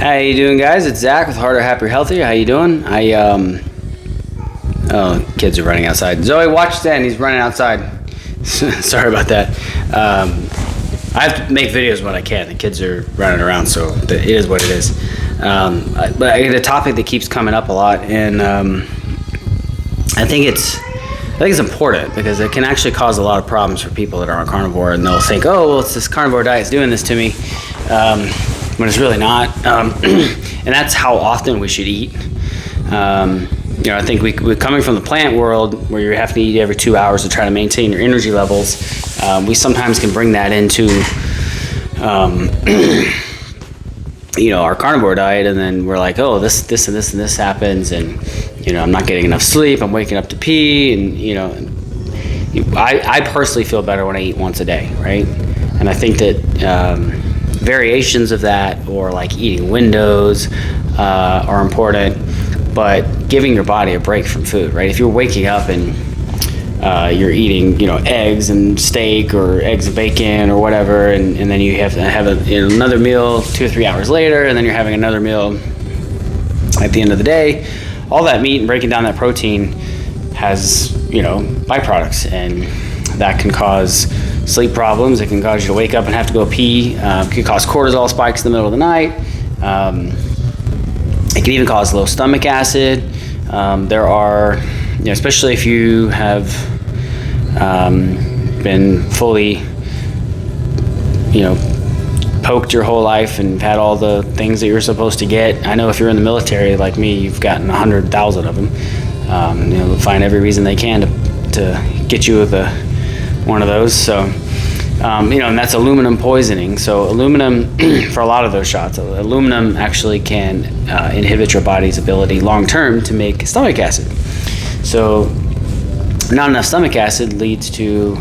How you doing, guys? It's Zach with Harder, Happier, Healthier. How you doing? Oh, kids are running outside. Zoe, watch Stan. He's running outside. Sorry about that. I have to make videos when I can. The kids are running around, so it is what it is. But I get a topic that keeps coming up a lot, and I think it's important because it can actually cause a lot of problems for people that are on carnivore, and they'll think, oh, well, it's this carnivore diet's doing this to me, when it's really not. And that's how often we should eat. I think we're coming from the plant world where you have to eat every 2 hours to try to maintain your energy levels. We sometimes can bring that into our carnivore diet, and then we're like, oh, this and this and this happens, and I'm not getting enough sleep, I'm waking up to pee, and I personally feel better when I eat once a day, right? And I think that variations of that, or like eating windows, are important, but giving your body a break from food, right? If you're waking up and you're eating, eggs and steak or eggs and bacon or whatever, and then you have to have another meal 2 or 3 hours later, and then you're having another meal at the end of the day, all that meat and breaking down that protein has, byproducts, and that can cause sleep problems. It can cause you to wake up and have to go pee. It can cause cortisol spikes in the middle of the night. It can even cause low stomach acid. There are, especially if you have been fully, poked your whole life and had all the things that you're supposed to get. I know if you're in the military like me, you've gotten 100,000 of them. They'll find every reason they can to get you with one of those. So, and that's aluminum poisoning. So aluminum, for a lot of those shots, aluminum actually can inhibit your body's ability long-term to make stomach acid. So not enough stomach acid leads to,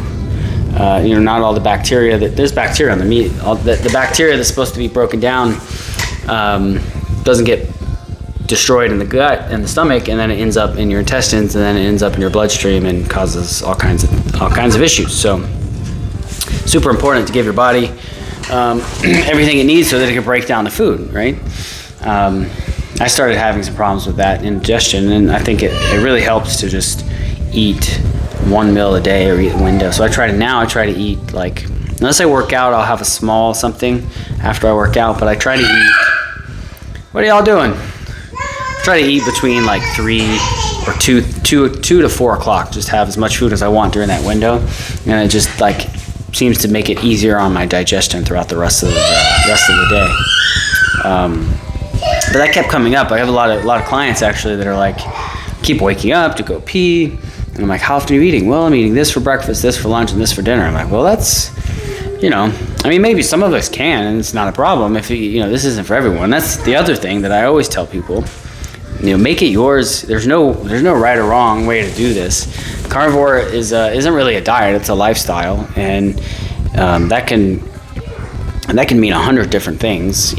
not all the bacteria there's bacteria on the meat. The bacteria that's supposed to be broken down doesn't get destroyed in the gut and the stomach, and then it ends up in your intestines, and then it ends up in your bloodstream and causes all kinds of issues. So super important to give your body everything it needs so that it can break down the food, right? I started having some problems with that indigestion, and I think it really helps to just eat one meal a day or eat a window. So I try to eat, like, unless I work out, I'll have a small something after I work out, but I try to eat, what are y'all doing? Try to eat between like 2 to 4 o'clock. Just have as much food as I want during that window, and it just seems to make it easier on my digestion throughout the rest of the day. But that kept coming up. I have a lot of clients actually that are like, keep waking up to go pee, and I'm like, how often are you eating? Well, I'm eating this for breakfast, this for lunch, and this for dinner. I'm like, well, that's, maybe some of us can, and it's not a problem if this isn't for everyone. That's the other thing that I always tell people. Make it yours. There's no right or wrong way to do this. Carnivore isn't really a diet; it's a lifestyle, and that can mean 100 different things.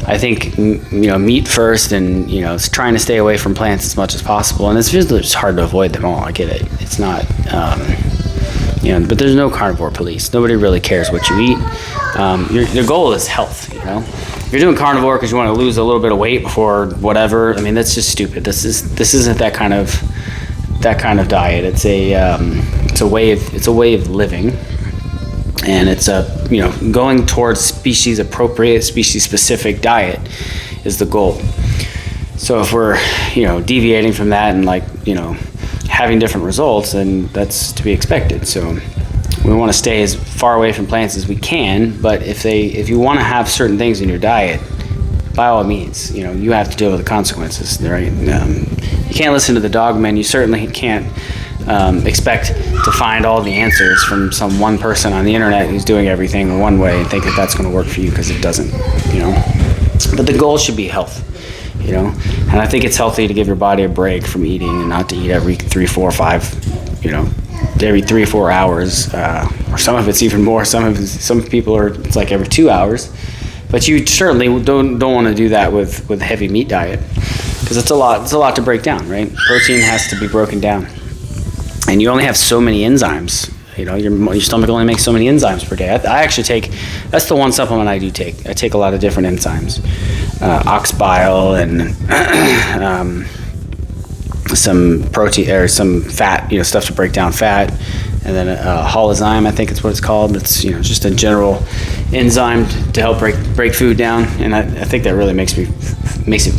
I think meat first, and trying to stay away from plants as much as possible. And it's just hard to avoid them all. I get it. It's not. But there's no carnivore police. Nobody really cares what you eat. Your goal is health. If you're doing carnivore because you want to lose a little bit of weight before whatever, that's just stupid. This isn't that kind of diet. It's a way of living, and it's going towards species appropriate, species specific diet is the goal. So if we're deviating from that and having different results, then that's to be expected. So we want to stay as far away from plants as we can, but if you want to have certain things in your diet, by all means, you have to deal with the consequences, right? You can't listen to the dogmen. You certainly can't expect to find all the answers from some one person on the internet who's doing everything one way and think that that's going to work for you, because it doesn't, But the goal should be health, And I think it's healthy to give your body a break from eating, and not to eat every 3, 4, 5, every 3 or 4 hours, or some of it's even more. Some people it's like every 2 hours, but you certainly don't want to do that with a heavy meat diet, because it's a lot to break down, right? Protein has to be broken down, and you only have so many enzymes. Your stomach only makes so many enzymes per day. I actually take, that's the one supplement I do take. I take a lot of different enzymes. ox bile and some protein or some fat, stuff to break down fat, and then holozyme, I think it's what it's called. It's just a general enzyme to help break food down, and I think that really makes it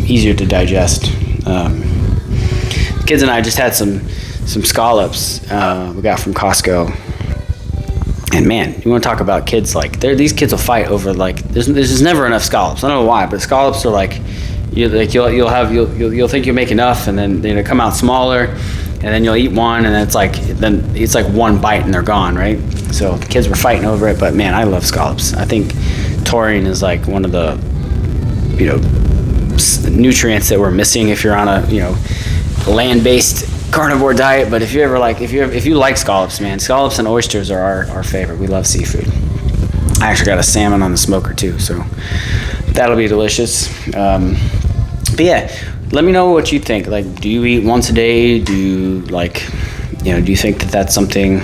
easier to digest. The kids and I just had some scallops we got from Costco. And man, you want to talk about kids, these kids will fight over there's just never enough scallops. I don't know why, but scallops are you'll think you'll make enough, and then they come out smaller, and then you'll eat one, and it's like one bite and they're gone, right? So the kids were fighting over it, but man, I love scallops. I think taurine is one of the nutrients that we're missing if you're on a land-based carnivore diet. But if you like scallops, man, scallops and oysters are our favorite. We love seafood. I actually got a salmon on the smoker too, so that'll be delicious. But yeah, let me know what you think. Do you eat once a day? Do you do you think that that's something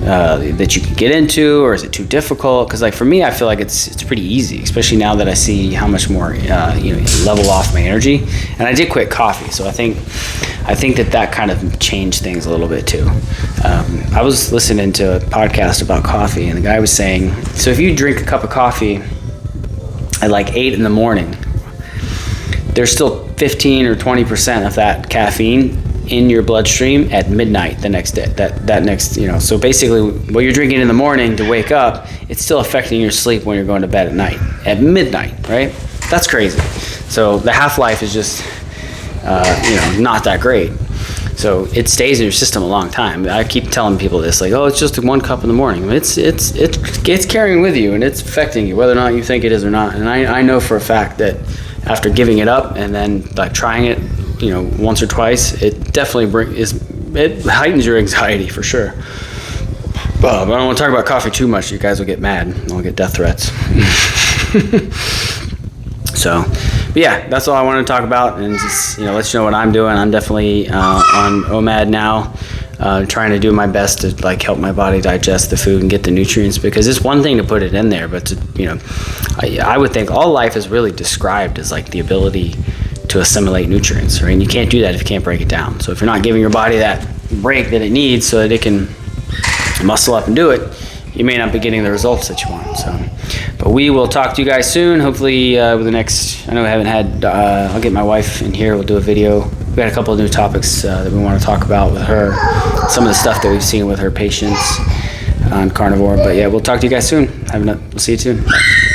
that you can get into, or is it too difficult? Because for me, I feel like it's pretty easy, especially now that I see how much more level off my energy. And I did quit coffee, so I think that kind of changed things a little bit too. I was listening to a podcast about coffee, and the guy was saying, so if you drink a cup of coffee at 8 in the morning, there's still 15 or 20% of that caffeine in your bloodstream at midnight the next day. That next, so basically what you're drinking in the morning to wake up, it's still affecting your sleep when you're going to bed at night, at midnight, right? That's crazy. So the half-life is just, not that great. So it stays in your system a long time. I keep telling people this, it's just 1 cup in the morning. It's carrying with you, and it's affecting you, whether or not you think it is or not. And I know for a fact that after giving it up and then trying it, once or twice, it definitely it heightens your anxiety for sure. But I don't want to talk about coffee too much. You guys will get mad. I'll get death threats. So, but yeah, that's all I wanted to talk about, and just let you know what I'm doing. I'm definitely on OMAD now, trying to do my best to help my body digest the food and get the nutrients, because it's one thing to put it in there, but I would think all life is really described as the ability to assimilate nutrients, right? And you can't do that if you can't break it down. So if you're not giving your body that break that it needs so that it can muscle up and do it, you may not be getting the results that you want. So, but we will talk to you guys soon. Hopefully with the next, I know we haven't had, I'll get my wife in here. We'll do a video. We got a couple of new topics that we want to talk about with her. Some of the stuff that we've seen with her patients on Carnivore. But yeah, we'll talk to you guys soon. We'll see you soon. Bye.